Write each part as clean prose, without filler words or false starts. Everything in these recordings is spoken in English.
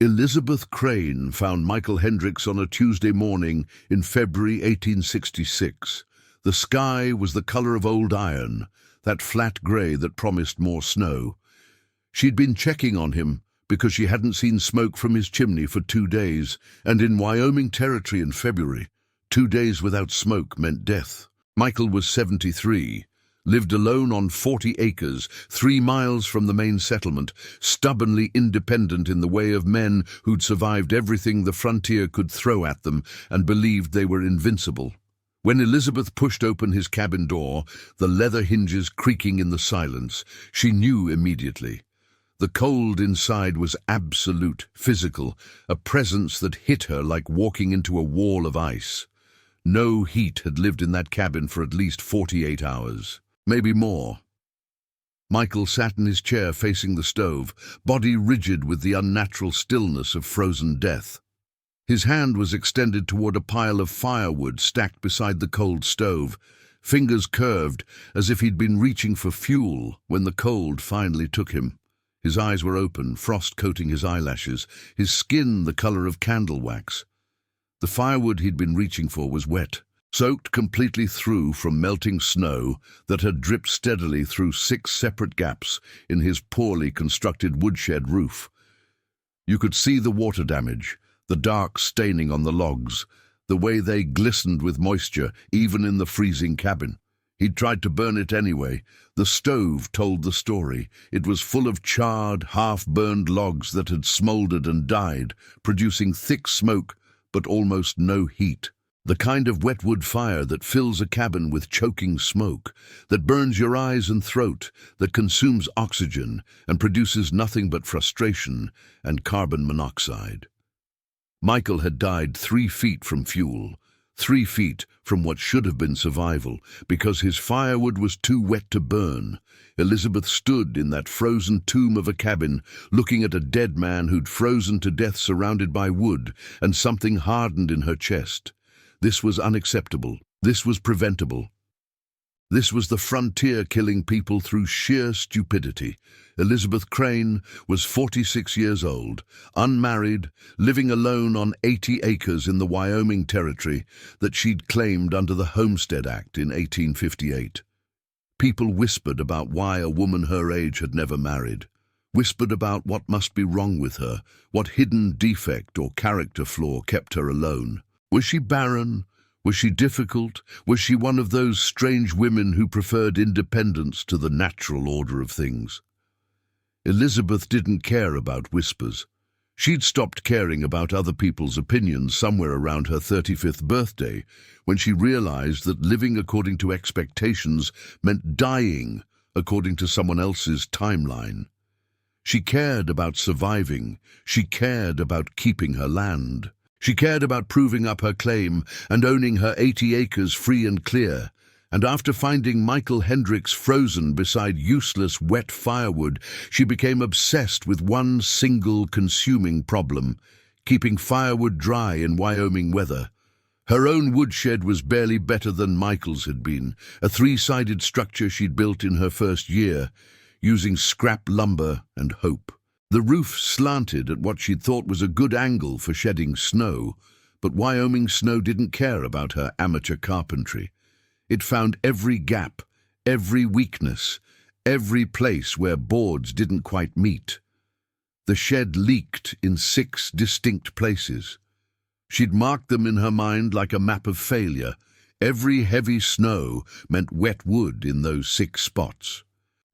Elizabeth Crane found Michael Hendricks on a Tuesday morning in February 1866. The sky was the color of old iron, that flat gray that promised more snow. She'd been checking on him because she hadn't seen smoke from his chimney for 2 days, and in Wyoming territory in February, 2 days without smoke meant death. Michael was 73. Lived alone on 40 acres, 3 miles from the main settlement, stubbornly independent in the way of men who'd survived everything the frontier could throw at them and believed they were invincible. When Elizabeth pushed open his cabin door, the leather hinges creaking in the silence, she knew immediately. The cold inside was absolute, physical, a presence that hit her like walking into a wall of ice. No heat had lived in that cabin for at least 48 hours. Maybe more. Michael sat in his chair facing the stove, body rigid with the unnatural stillness of frozen death. His hand was extended toward a pile of firewood stacked beside the cold stove, fingers curved as if he'd been reaching for fuel when the cold finally took him. His eyes were open, frost coating his eyelashes, his skin the color of candle wax. The firewood he'd been reaching for was wet, soaked completely through from melting snow that had dripped steadily through 6 separate gaps in his poorly constructed woodshed roof. You could see the water damage, the dark staining on the logs, the way they glistened with moisture even in the freezing cabin. He'd tried to burn it anyway. The stove told the story. It was full of charred, half-burned logs that had smoldered and died, producing thick smoke but almost no heat. The kind of wetwood fire that fills a cabin with choking smoke, that burns your eyes and throat, that consumes oxygen and produces nothing but frustration and carbon monoxide. Michael had died 3 feet from fuel, 3 feet from what should have been survival, because his firewood was too wet to burn. Elizabeth stood in that frozen tomb of a cabin, looking at a dead man who'd frozen to death surrounded by wood, and something hardened in her chest. This was unacceptable. This was preventable. This was the frontier killing people through sheer stupidity. Elizabeth Crane was 46 years old, unmarried, living alone on 80 acres in the Wyoming territory that she'd claimed under the Homestead Act in 1858. People whispered about why a woman her age had never married, whispered about what must be wrong with her, what hidden defect or character flaw kept her alone. Was she barren? Was she difficult? Was she one of those strange women who preferred independence to the natural order of things? Elizabeth didn't care about whispers. She'd stopped caring about other people's opinions somewhere around her 35th birthday, when she realized that living according to expectations meant dying according to someone else's timeline. She cared about surviving. She cared about keeping her land. She cared about proving up her claim and owning her 80 acres free and clear. And after finding Michael Hendricks frozen beside useless wet firewood, she became obsessed with one single consuming problem: keeping firewood dry in Wyoming weather. Her own woodshed was barely better than Michael's had been, a 3-sided structure she'd built in her first year, using scrap lumber and hope. The roof slanted at what she'd thought was a good angle for shedding snow, but Wyoming snow didn't care about her amateur carpentry. It found every gap, every weakness, every place where boards didn't quite meet. The shed leaked in 6 distinct places. She'd marked them in her mind like a map of failure. Every heavy snow meant wet wood in those 6 spots.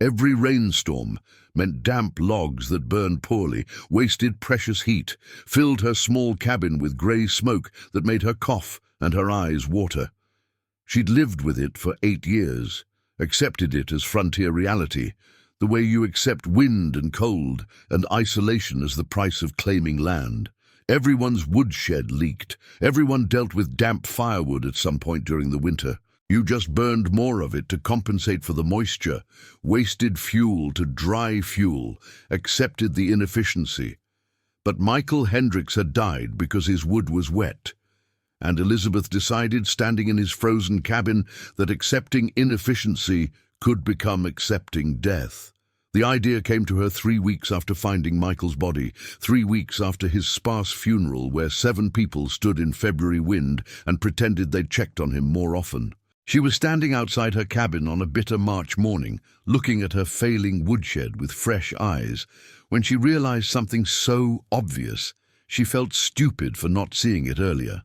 Every rainstorm meant damp logs that burned poorly, wasted precious heat, filled her small cabin with grey smoke that made her cough and her eyes water. She'd lived with it for 8 years, accepted it as frontier reality, the way you accept wind and cold and isolation as the price of claiming land. Everyone's woodshed leaked. Everyone dealt with damp firewood at some point during the winter. You just burned more of it to compensate for the moisture, wasted fuel to dry fuel, accepted the inefficiency. But Michael Hendricks had died because his wood was wet. And Elizabeth decided, standing in his frozen cabin, that accepting inefficiency could become accepting death. The idea came to her 3 weeks after finding Michael's body, 3 weeks after his sparse funeral where 7 people stood in February wind and pretended they'd checked on him more often. She was standing outside her cabin on a bitter March morning, looking at her failing woodshed with fresh eyes, when she realized something so obvious she felt stupid for not seeing it earlier.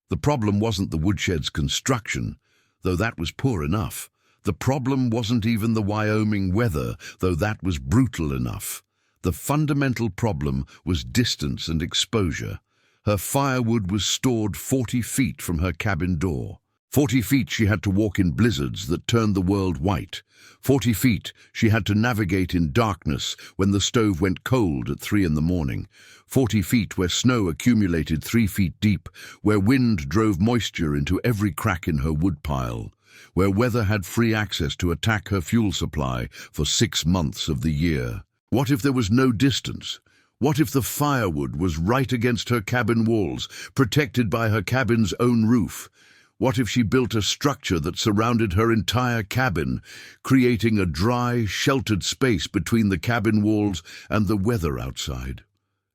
The problem wasn't the woodshed's construction, though that was poor enough. The problem wasn't even the Wyoming weather, though that was brutal enough. The fundamental problem was distance and exposure. Her firewood was stored 40 feet from her cabin door. 40 feet she had to walk in blizzards that turned the world white. 40 feet she had to navigate in darkness when the stove went cold at 3 in the morning. 40 feet where snow accumulated 3 feet deep, where wind drove moisture into every crack in her woodpile, where weather had free access to attack her fuel supply for 6 months of the year. What if there was no distance? What if the firewood was right against her cabin walls, protected by her cabin's own roof? What if she built a structure that surrounded her entire cabin, creating a dry, sheltered space between the cabin walls and the weather outside?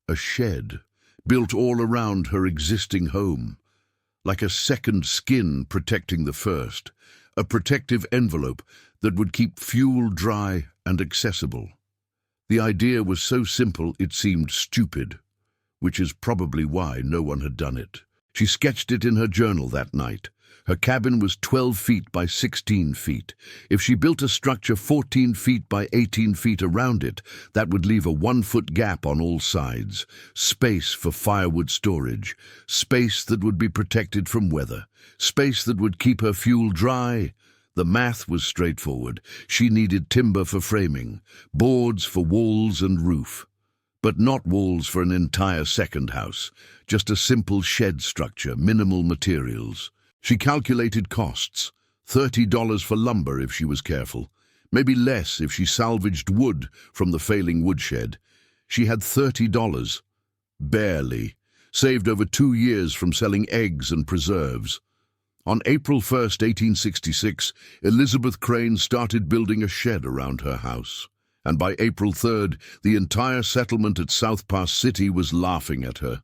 A shed, built all around her existing home, like a second skin protecting the first, a protective envelope that would keep fuel dry and accessible. The idea was so simple it seemed stupid, which is probably why no one had done it. She sketched it in her journal that night. Her cabin was 12 feet by 16 feet. If she built a structure 14 feet by 18 feet around it, that would leave a 1-foot gap on all sides. Space for firewood storage. Space that would be protected from weather. Space that would keep her fuel dry. The math was straightforward. She needed timber for framing, boards for walls and roof. But not walls for an entire second house, just a simple shed structure, minimal materials. She calculated costs, $30 for lumber if she was careful, maybe less if she salvaged wood from the failing woodshed. She had $30, barely, saved over 2 years from selling eggs and preserves. On April 1st, 1866, Elizabeth Crane started building a shed around her house. And by April 3rd, the entire settlement at South Pass City was laughing at her.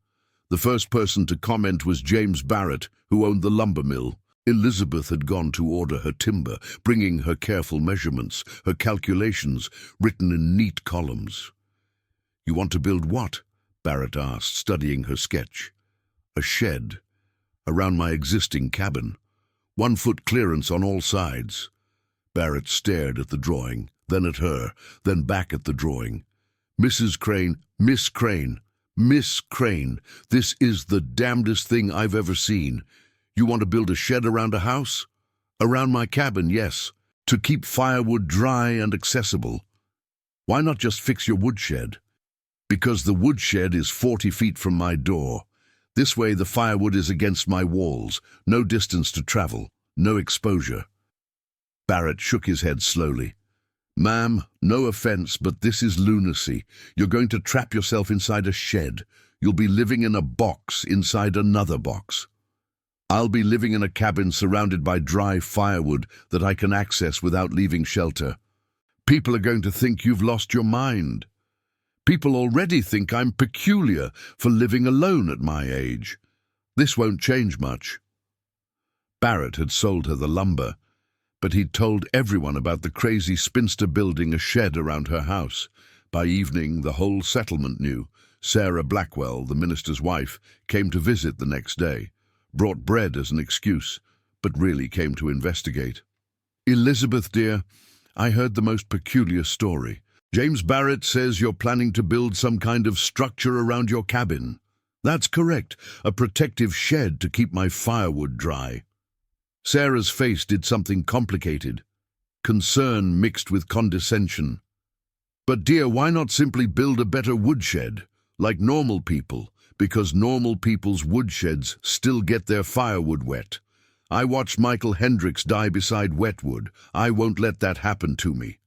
The first person to comment was James Barrett, who owned the lumber mill. Elizabeth had gone to order her timber, bringing her careful measurements, her calculations, written in neat columns. "You want to build what?" Barrett asked, studying her sketch. "A shed, around my existing cabin. 1-foot clearance on all sides." Barrett stared at the drawing, then at her, then back at the drawing. "Mrs. Crane, Miss Crane, Miss Crane, this is the damnedest thing I've ever seen. You want to build a shed around a house?" "Around my cabin, yes. To keep firewood dry and accessible." "Why not just fix your woodshed?" "Because the woodshed is 40 feet from my door. This way the firewood is against my walls, no distance to travel, no exposure." Barrett shook his head slowly. "Ma'am, no offense, but this is lunacy. You're going to trap yourself inside a shed. You'll be living in a box inside another box. I'll be living in a cabin surrounded by dry firewood that I can access without leaving shelter. People are going to think you've lost your mind. People already think I'm peculiar for living alone at my age. This won't change much." Barrett had sold her the lumber, but he'd told everyone about the crazy spinster building a shed around her house. By evening, the whole settlement knew. Sarah Blackwell, the minister's wife, came to visit the next day, brought bread as an excuse, but really came to investigate. "Elizabeth, dear, I heard the most peculiar story. James Barrett says you're planning to build some kind of structure around your cabin." "That's correct, a protective shed to keep my firewood dry." Sarah's face did something complicated, concern mixed with condescension. "But dear, why not simply build a better woodshed, like normal people, because normal people's woodsheds still get their firewood wet. I watched Michael Hendricks die beside wetwood. I won't let that happen to me."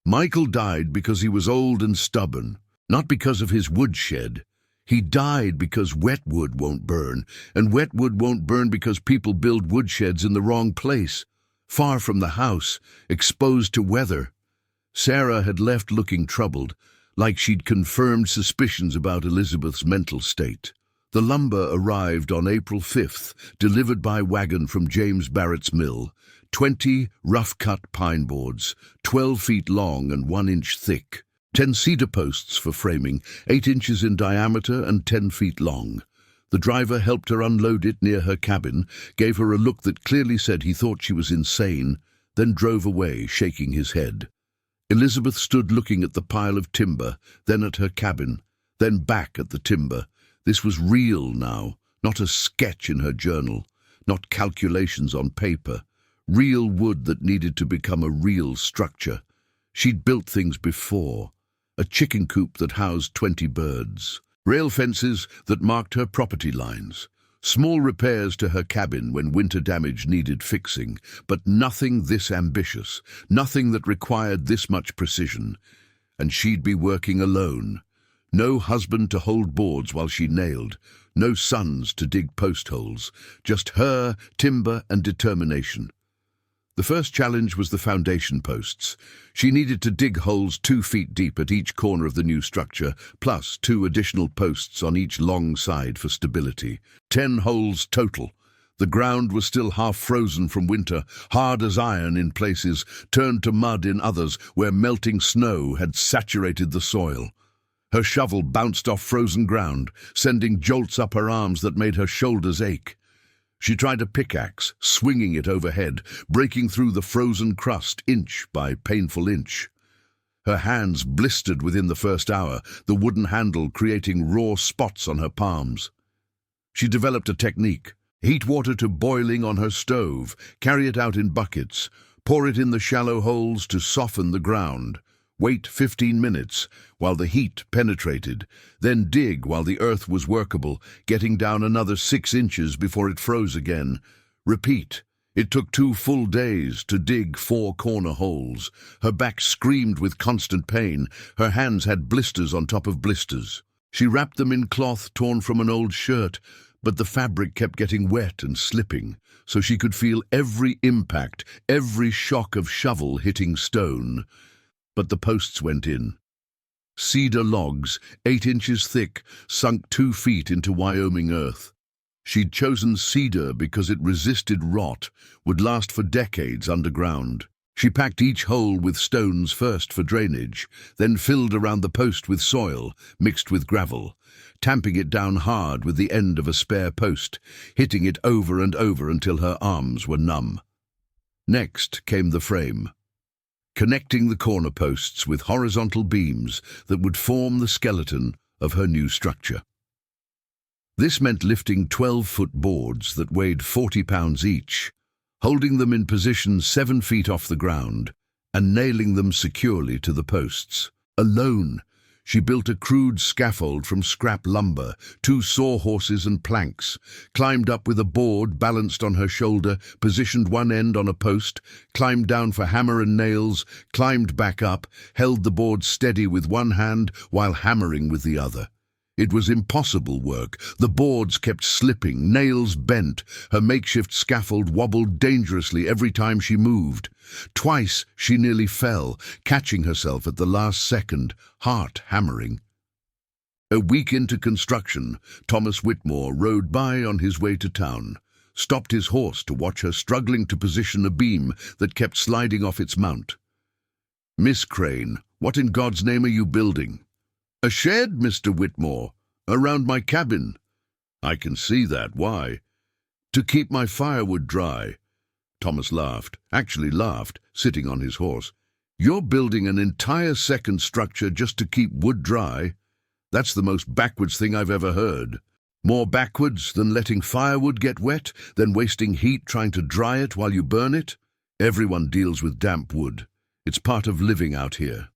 "Michael died because he was old and stubborn, not because of his woodshed. He died because wetwood won't burn, and wetwood won't burn because people build woodsheds in the wrong place, far from the house, exposed to weather. Sarah had left looking troubled, like she'd confirmed suspicions about Elizabeth's mental state. The lumber arrived on April 5th, delivered by wagon from James Barrett's mill. 20 rough-cut pine boards, 12 feet long and 1 inch thick. 10 cedar posts for framing, 8 inches in diameter and 10 feet long. The driver helped her unload it near her cabin, gave her a look that clearly said he thought she was insane, then drove away, shaking his head. Elizabeth stood looking at the pile of timber, then at her cabin, then back at the timber. This was real now, not a sketch in her journal, not calculations on paper. Real wood that needed to become a real structure. She'd built things before. A chicken coop that housed 20 birds. Rail fences that marked her property lines. Small repairs to her cabin when winter damage needed fixing, but nothing this ambitious, nothing that required this much precision. And she'd be working alone. No husband to hold boards while she nailed, no sons to dig post holes, just her, timber and determination. The first challenge was the foundation posts. She needed to dig holes 2 feet deep at each corner of the new structure, plus 2 additional posts on each long side for stability. 10 holes total. The ground was still half frozen from winter, hard as iron in places, turned to mud in others where melting snow had saturated the soil. Her shovel bounced off frozen ground, sending jolts up her arms that made her shoulders ache. She tried a pickaxe, swinging it overhead, breaking through the frozen crust inch by painful inch. Her hands blistered within the first hour, the wooden handle creating raw spots on her palms. She developed a technique. Heat water to boiling on her stove, carry it out in buckets, pour it in the shallow holes to soften the ground. Wait 15 minutes while the heat penetrated, then dig while the earth was workable, getting down another 6 inches before it froze again. Repeat. It took 2 full days to dig 4 corner holes. Her back screamed with constant pain. Her hands had blisters on top of blisters. She wrapped them in cloth torn from an old shirt, but the fabric kept getting wet and slipping, so she could feel every impact, every shock of shovel hitting stone. But the posts went in. Cedar logs, 8 inches thick, sunk 2 feet into Wyoming earth. She'd chosen cedar because it resisted rot, would last for decades underground. She packed each hole with stones first for drainage, then filled around the post with soil, mixed with gravel, tamping it down hard with the end of a spare post, hitting it over and over until her arms were numb. Next came the frame. Connecting the corner posts with horizontal beams that would form the skeleton of her new structure. This meant lifting 12-foot boards that weighed 40 pounds each, holding them in position 7 feet off the ground, and nailing them securely to the posts. Alone, she built a crude scaffold from scrap lumber, 2 sawhorses and planks, climbed up with a board balanced on her shoulder, positioned one end on a post, climbed down for hammer and nails, climbed back up, held the board steady with one hand while hammering with the other. It was impossible work. The boards kept slipping, nails bent. Her makeshift scaffold wobbled dangerously every time she moved. Twice she nearly fell, catching herself at the last second, heart hammering. A week into construction, Thomas Whitmore rode by on his way to town, stopped his horse to watch her struggling to position a beam that kept sliding off its mount. "Miss Crane, what in God's name are you building?" "A shed, Mr. Whitmore, around my cabin." "I can see that. Why?" "To keep my firewood dry." Thomas laughed, actually laughed, sitting on his horse. "You're building an entire second structure just to keep wood dry? That's the most backwards thing I've ever heard." "More backwards than letting firewood get wet, than wasting heat trying to dry it while you burn it? Everyone deals with damp wood. It's part of living out here.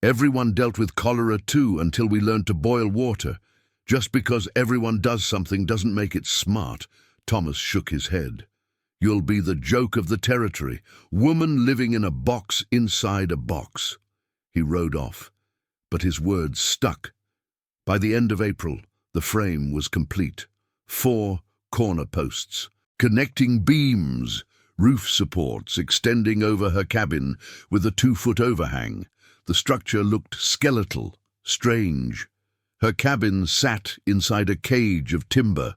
Everyone dealt with cholera too until we learned to boil water. Just because everyone does something doesn't make it smart." Thomas shook his head. "You'll be the joke of the territory, woman living in a box inside a box." He rode off, but his words stuck. By the end of April, the frame was complete. 4 corner posts, connecting beams, roof supports extending over her cabin with a 2-foot overhang. The structure looked skeletal, strange. Her cabin sat inside a cage of timber.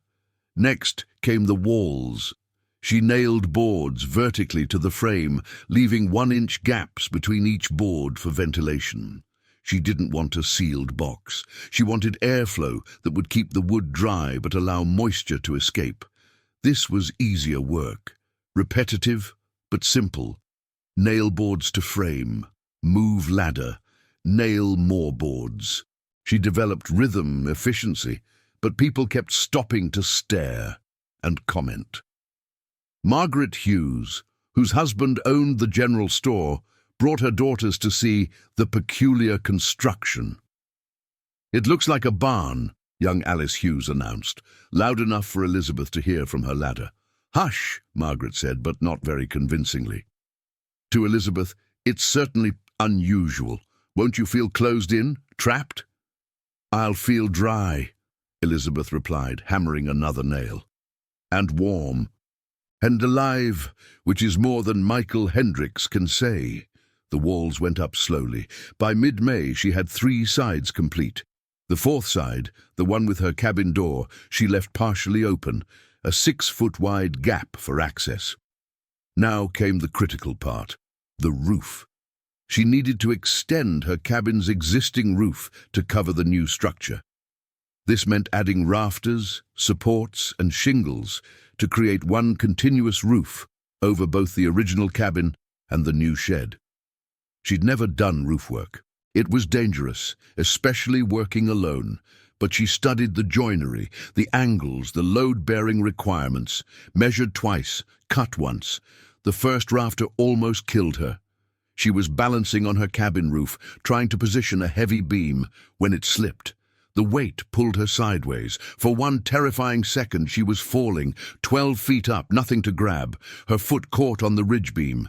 Next came the walls. She nailed boards vertically to the frame, leaving 1-inch gaps between each board for ventilation. She didn't want a sealed box. She wanted airflow that would keep the wood dry but allow moisture to escape. This was easier work. Repetitive, but simple. Nail boards to frame. Move ladder. Nail more boards. She developed rhythm, efficiency, but people kept stopping to stare and comment. Margaret Hughes, whose husband owned the general store, brought her daughters to see the peculiar construction. "It looks like a barn," young Alice Hughes announced, loud enough for Elizabeth to hear from her ladder. "Hush," Margaret said, but not very convincingly. To Elizabeth, "It's certainly unusual. Won't you feel closed in, trapped?" "I'll feel dry," Elizabeth replied, hammering another nail. "And warm. And alive, which is more than Michael Hendricks can say." The walls went up slowly. By mid-May, she had 3 sides complete. The 4th side, the one with her cabin door, she left partially open, a 6-foot-wide gap for access. Now came the critical part, the roof. She needed to extend her cabin's existing roof to cover the new structure. This meant adding rafters, supports, and shingles to create one continuous roof over both the original cabin and the new shed. She'd never done roof work. It was dangerous, especially working alone, but she studied the joinery, the angles, the load-bearing requirements, measured twice, cut once. The first rafter almost killed her. She was balancing on her cabin roof, trying to position a heavy beam, when it slipped. The weight pulled her sideways. For one terrifying second she was falling, 12 feet up, nothing to grab. Her foot caught on the ridge beam.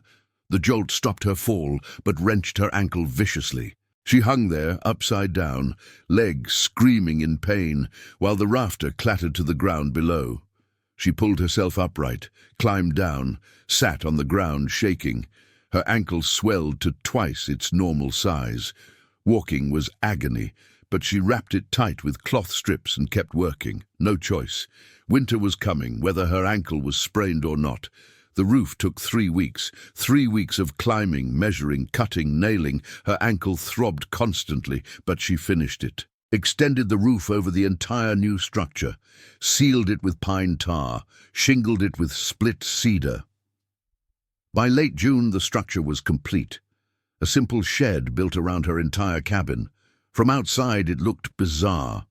The jolt stopped her fall, but wrenched her ankle viciously. She hung there, upside down, legs screaming in pain, while the rafter clattered to the ground below. She pulled herself upright, climbed down, sat on the ground shaking. Her ankle swelled to twice its normal size. Walking was agony, but she wrapped it tight with cloth strips and kept working. No choice. Winter was coming, whether her ankle was sprained or not. The roof took 3 weeks. 3 weeks of climbing, measuring, cutting, nailing. Her ankle throbbed constantly, but she finished it. Extended the roof over the entire new structure. Sealed it with pine tar. Shingled it with split cedar. By late June, the structure was complete. A simple shed built around her entire cabin. From outside, it looked bizarre.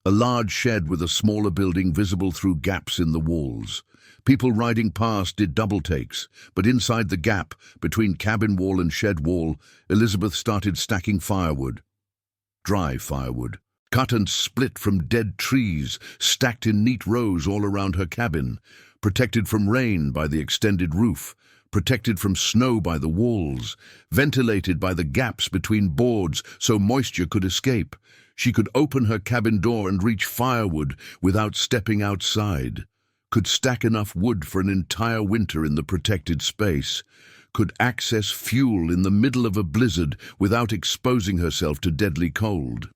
A large shed with a smaller building visible through gaps in the walls. People riding past did double takes, but inside the gap, between cabin wall and shed wall, Elizabeth started stacking firewood. Dry firewood, cut and split from dead trees, stacked in neat rows all around her cabin, protected from rain by the extended roof, protected from snow by the walls, ventilated by the gaps between boards so moisture could escape. She could open her cabin door and reach firewood without stepping outside, could stack enough wood for an entire winter in the protected space, could access fuel in the middle of a blizzard without exposing herself to deadly cold.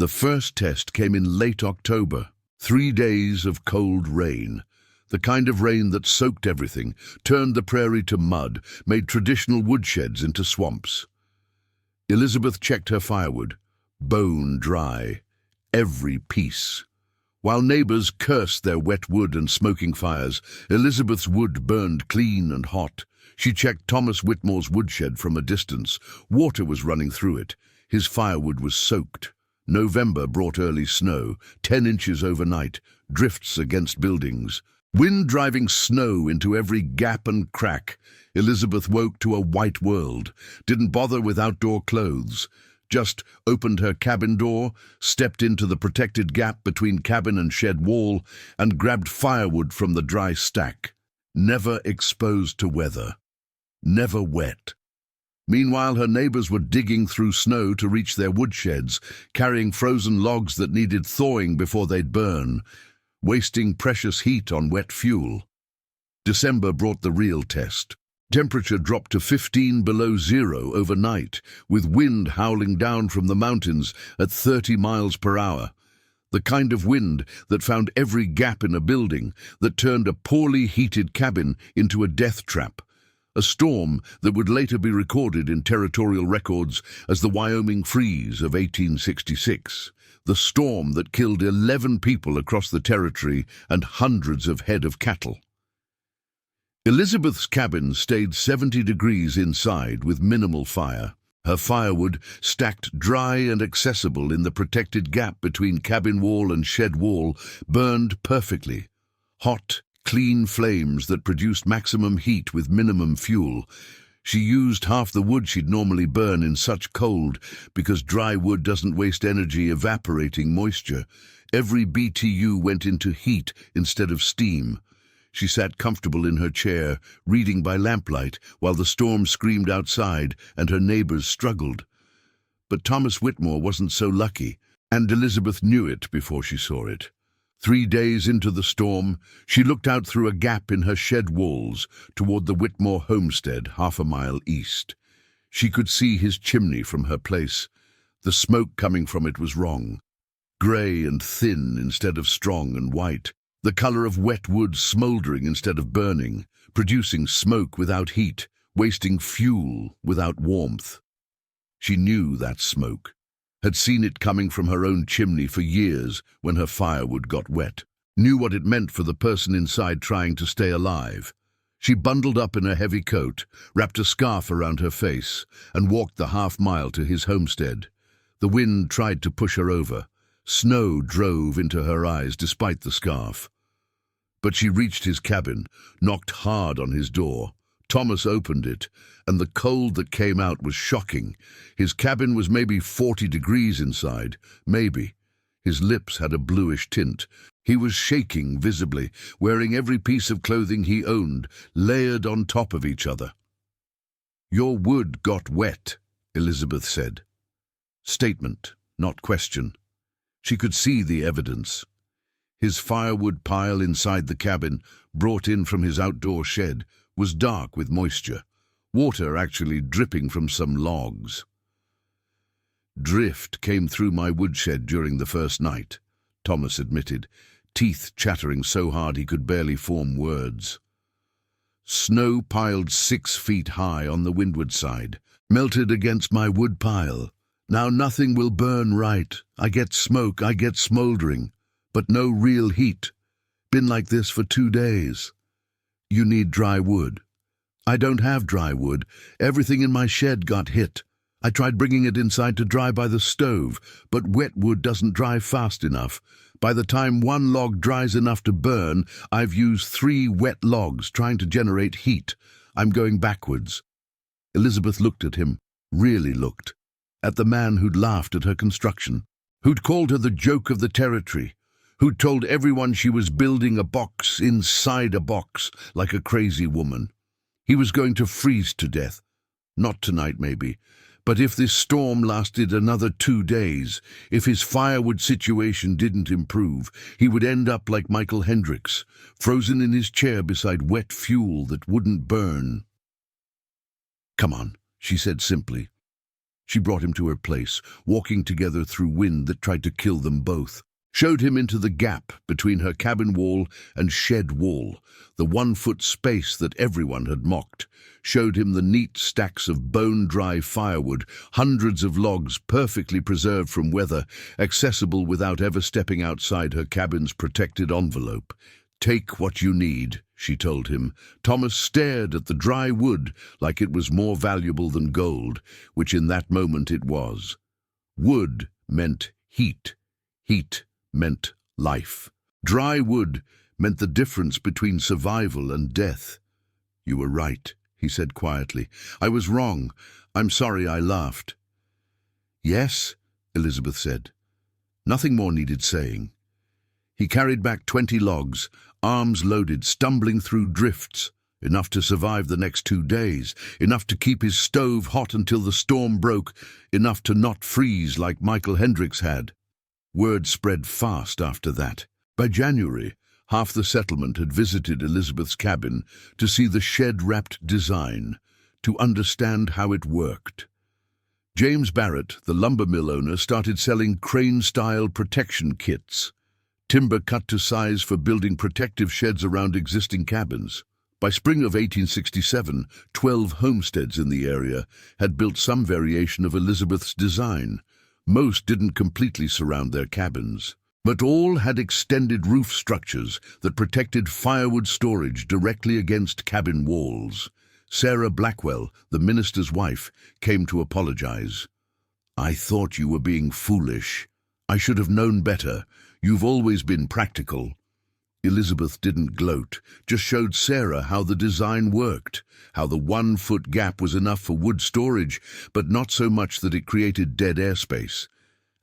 The first test came in late October, 3 days of cold rain. The kind of rain that soaked everything, turned the prairie to mud, made traditional woodsheds into swamps. Elizabeth checked her firewood, bone dry, every piece. While neighbors cursed their wet wood and smoking fires, Elizabeth's wood burned clean and hot. She checked Thomas Whitmore's woodshed from a distance. Water was running through it. His firewood was soaked. November brought early snow, 10 inches overnight, drifts against buildings. Wind driving snow into every gap and crack. Elizabeth woke to a white world, didn't bother with outdoor clothes, just opened her cabin door, stepped into the protected gap between cabin and shed wall, and grabbed firewood from the dry stack. Never exposed to weather. Never wet. Meanwhile, her neighbors were digging through snow to reach their woodsheds, carrying frozen logs that needed thawing before they'd burn, wasting precious heat on wet fuel. December brought the real test. Temperature dropped to 15 below zero overnight, with wind howling down from the mountains at 30 miles per hour. The kind of wind that found every gap in a building, that turned a poorly heated cabin into a death trap. A storm that would later be recorded in territorial records as the Wyoming freeze of 1866. The storm that killed 11 people across the territory and hundreds of head of cattle. Elizabeth's cabin stayed 70 degrees inside with minimal fire. Her firewood, stacked dry and accessible in the protected gap between cabin wall and shed wall, burned perfectly. Hot, clean flames that produced maximum heat with minimum fuel. She used half the wood she'd normally burn in such cold because dry wood doesn't waste energy evaporating moisture. Every BTU went into heat instead of steam. She sat comfortable in her chair, reading by lamplight, while the storm screamed outside and her neighbors struggled. But Thomas Whitmore wasn't so lucky, and Elizabeth knew it before she saw it. 3 days into the storm, she looked out through a gap in her shed walls toward the Whitmore homestead 1/2 mile east. She could see his chimney from her place. The smoke coming from it was wrong. Grey and thin instead of strong and white. The color of wet wood smoldering instead of burning, producing smoke without heat, wasting fuel without warmth. She knew that smoke, had seen it coming from her own chimney for years when her firewood got wet, knew what it meant for the person inside trying to stay alive. She bundled up in a heavy coat, wrapped a scarf around her face, and walked the 1/2 mile to his homestead. The wind tried to push her over. Snow drove into her eyes despite the scarf. But she reached his cabin, knocked hard on his door. Thomas opened it, and the cold that came out was shocking. His cabin was maybe 40 degrees inside, maybe. His lips had a bluish tint. He was shaking visibly, wearing every piece of clothing he owned, layered on top of each other. "Your wood got wet," Elizabeth said. Statement, not question. She could see the evidence. His firewood pile inside the cabin, brought in from his outdoor shed, was dark with moisture, water actually dripping from some logs. "Drift came through my woodshed during the first night," Thomas admitted, teeth chattering so hard he could barely form words. "Snow piled 6 feet high on the windward side, melted against my wood pile. Now nothing will burn right. I get smoke, I get smoldering, but no real heat. Been like this for 2 days. You need dry wood." "I don't have dry wood. Everything in my shed got hit. I tried bringing it inside to dry by the stove, but wet wood doesn't dry fast enough. By the time 1 log dries enough to burn, I've used 3 wet logs trying to generate heat. I'm going backwards." Elizabeth looked at him, really looked. At the man who'd laughed at her construction, who'd called her the joke of the territory, who'd told everyone she was building a box inside a box like a crazy woman. He was going to freeze to death. Not tonight, maybe, but if this storm lasted another 2 days, if his firewood situation didn't improve, he would end up like Michael Hendricks, frozen in his chair beside wet fuel that wouldn't burn. "Come on," she said simply. She brought him to her place, walking together through wind that tried to kill them both. Showed him into the gap between her cabin wall and shed wall, the 1-foot space that everyone had mocked. Showed him the neat stacks of bone-dry firewood, hundreds of logs perfectly preserved from weather, accessible without ever stepping outside her cabin's protected envelope. "Take what you need," she told him. Thomas stared at the dry wood like it was more valuable than gold, which in that moment it was. Wood meant heat. Heat meant life. Dry wood meant the difference between survival and death. "You were right," he said quietly. "I was wrong. I'm sorry I laughed." "Yes," Elizabeth said. Nothing more needed saying. He carried back 20 logs, arms loaded, stumbling through drifts, enough to survive the next 2 days, enough to keep his stove hot until the storm broke, enough to not freeze like Michael Hendricks had. Word spread fast after that. By January, Half the settlement had visited Elizabeth's cabin to see the shed-wrapped design, to understand how it worked. James Barrett, the lumber mill owner, started selling crane-style protection kits, timber cut to size for building protective sheds around existing cabins. By spring of 1867, 12 homesteads in the area had built some variation of Elizabeth's design. Most didn't completely surround their cabins, but all had extended roof structures that protected firewood storage directly against cabin walls. Sarah Blackwell, the minister's wife, came to apologize. "I thought you were being foolish. I should have known better. You've always been practical." Elizabeth didn't gloat, just showed Sarah how the design worked, how the 1-foot gap was enough for wood storage, but not so much that it created dead airspace,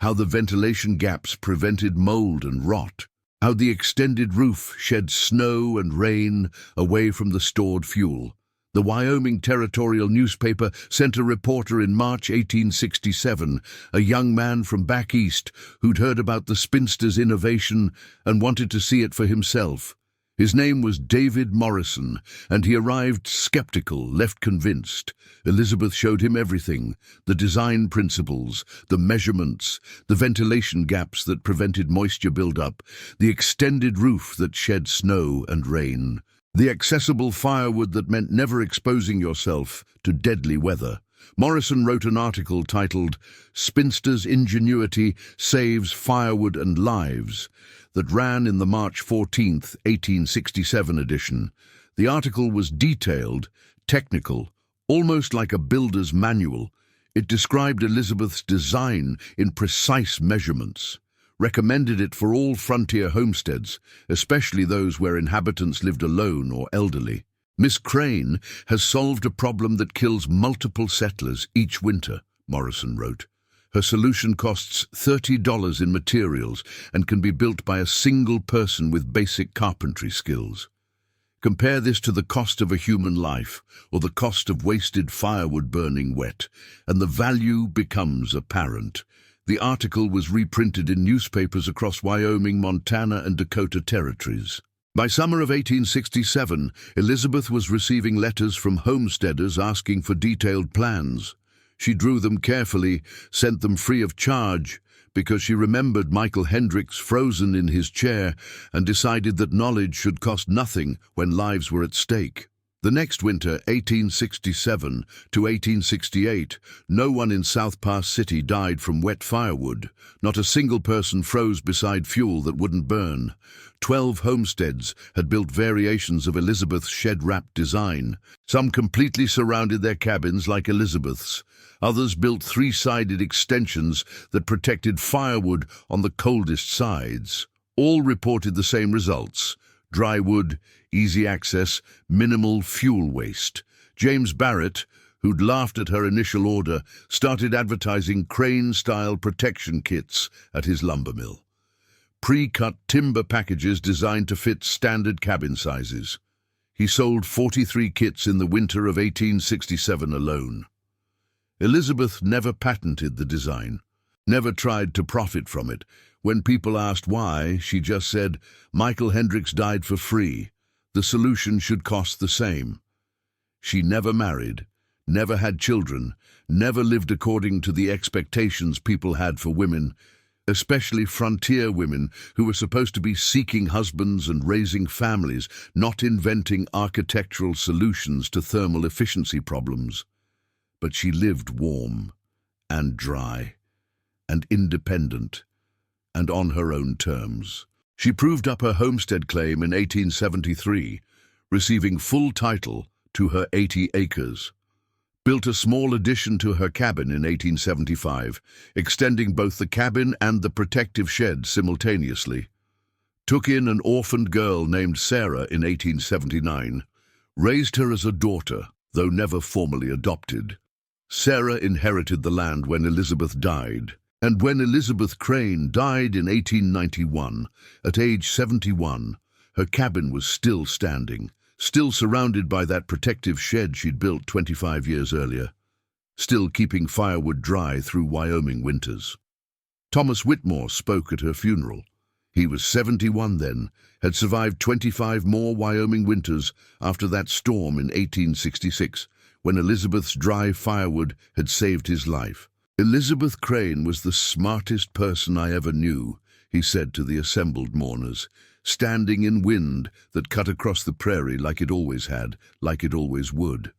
how the ventilation gaps prevented mold and rot, how the extended roof shed snow and rain away from the stored fuel. The Wyoming territorial newspaper sent a reporter in March 1867, a young man from back east who'd heard about the spinster's innovation and wanted to see it for himself. His name was David Morrison, and he arrived skeptical, left convinced. Elizabeth showed him everything: the design principles, the measurements, the ventilation gaps that prevented moisture buildup, the extended roof that shed snow and rain, the accessible firewood that meant never exposing yourself to deadly weather. Morrison wrote an article titled "Spinster's Ingenuity Saves Firewood and Lives" that ran in the March 14, 1867 edition. The article was detailed, technical, almost like a builder's manual. It described Elizabeth's design in precise measurements, recommended it for all frontier homesteads, especially those where inhabitants lived alone or elderly. "Miss Crane has solved a problem that kills multiple settlers each winter," Morrison wrote. "Her solution costs $30 in materials and can be built by a single person with basic carpentry skills. Compare this to the cost of a human life or the cost of wasted firewood burning wet, and the value becomes apparent." The article was reprinted in newspapers across Wyoming, Montana, and Dakota territories. By summer of 1867, Elizabeth was receiving letters from homesteaders asking for detailed plans. She drew them carefully, sent them free of charge, because she remembered Michael Hendricks frozen in his chair and decided that knowledge should cost nothing when lives were at stake. The next winter, 1867 to 1868, no one in South Pass City died from wet firewood. Not a single person froze beside fuel that wouldn't burn. 12 homesteads had built variations of Elizabeth's shed-wrapped design. Some completely surrounded their cabins like Elizabeth's. Others built 3-sided extensions that protected firewood on the coldest sides. All reported the same results: dry wood, easy access, minimal fuel waste. James Barrett, who'd laughed at her initial order, started advertising crane-style protection kits at his lumber mill. Pre-cut timber packages designed to fit standard cabin sizes. He sold 43 kits in the winter of 1867 alone. Elizabeth never patented the design, never tried to profit from it. When people asked why, she just said, "Michael Hendricks died for free. The solution should cost the same." She never married, never had children, never lived according to the expectations people had for women, especially frontier women who were supposed to be seeking husbands and raising families, not inventing architectural solutions to thermal efficiency problems. But she lived warm and dry and independent and on her own terms. She proved up her homestead claim in 1873, receiving full title to her 80 acres. Built a small addition to her cabin in 1875, extending both the cabin and the protective shed simultaneously. Took in an orphaned girl named Sarah in 1879. Raised her as a daughter, though never formally adopted. Sarah inherited the land when Elizabeth died. And when Elizabeth Crane died in 1891, at age 71, her cabin was still standing, still surrounded by that protective shed she'd built 25 years earlier, still keeping firewood dry through Wyoming winters. Thomas Whitmore spoke at her funeral. He was 71 then, had survived 25 more Wyoming winters after that storm in 1866, when Elizabeth's dry firewood had saved his life. "Elizabeth Crane was the smartest person I ever knew," he said to the assembled mourners, standing in wind that cut across the prairie like it always had, like it always would.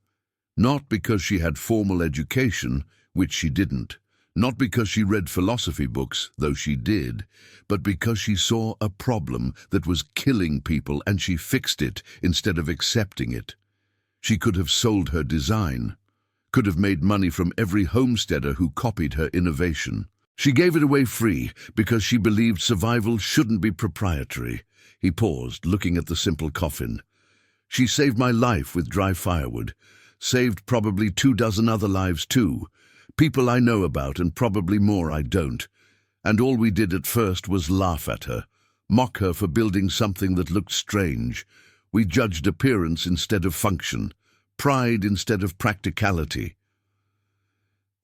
Not because she had formal education, which she didn't, not because she read philosophy books, though she did, but because she saw a problem that was killing people and she fixed it instead of accepting it. She could have sold her design, could have made money from every homesteader who copied her innovation. She gave it away free because she believed survival shouldn't be proprietary. He paused, looking at the simple coffin. "She saved my life with dry firewood, saved probably 24 other lives too, people I know about and probably more I don't. And all we did at first was laugh at her, mock her for building something that looked strange. We judged appearance instead of function, pride instead of practicality."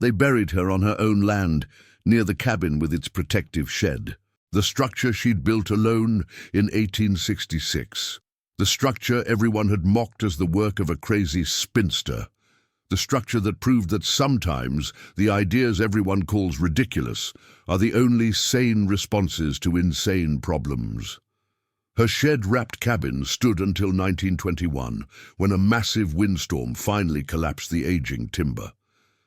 They buried her on her own land, near the cabin with its protective shed. The structure she'd built alone in 1866. The structure everyone had mocked as the work of a crazy spinster. The structure that proved that sometimes the ideas everyone calls ridiculous are the only sane responses to insane problems. Her shed-wrapped cabin stood until 1921, when a massive windstorm finally collapsed the aging timber.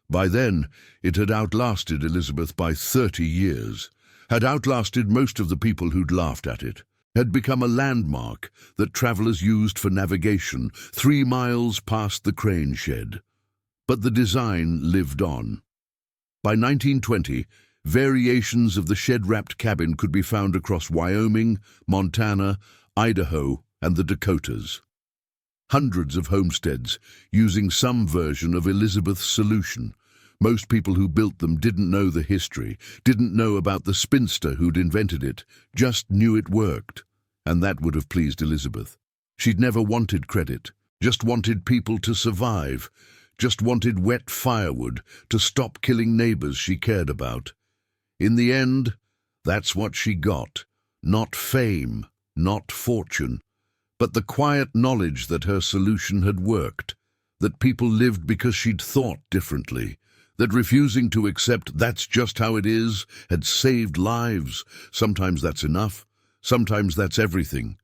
By then, it had outlasted Elizabeth by 30 years, had outlasted most of the people who'd laughed at it, had become a landmark that travelers used for navigation 3 miles past the crane shed. But the design lived on. By 1920, variations of the shed-wrapped cabin could be found across Wyoming, Montana, Idaho, and the Dakotas. Hundreds of homesteads using some version of Elizabeth's solution. Most people who built them didn't know the history, didn't know about the spinster who'd invented it, just knew it worked. And that would have pleased Elizabeth. She'd never wanted credit, just wanted people to survive, just wanted wet firewood to stop killing neighbors she cared about. In the end, that's what she got. Not fame, not fortune, but the quiet knowledge that her solution had worked, that people lived because she'd thought differently, that refusing to accept "that's just how it is" had saved lives. Sometimes that's enough, sometimes that's everything.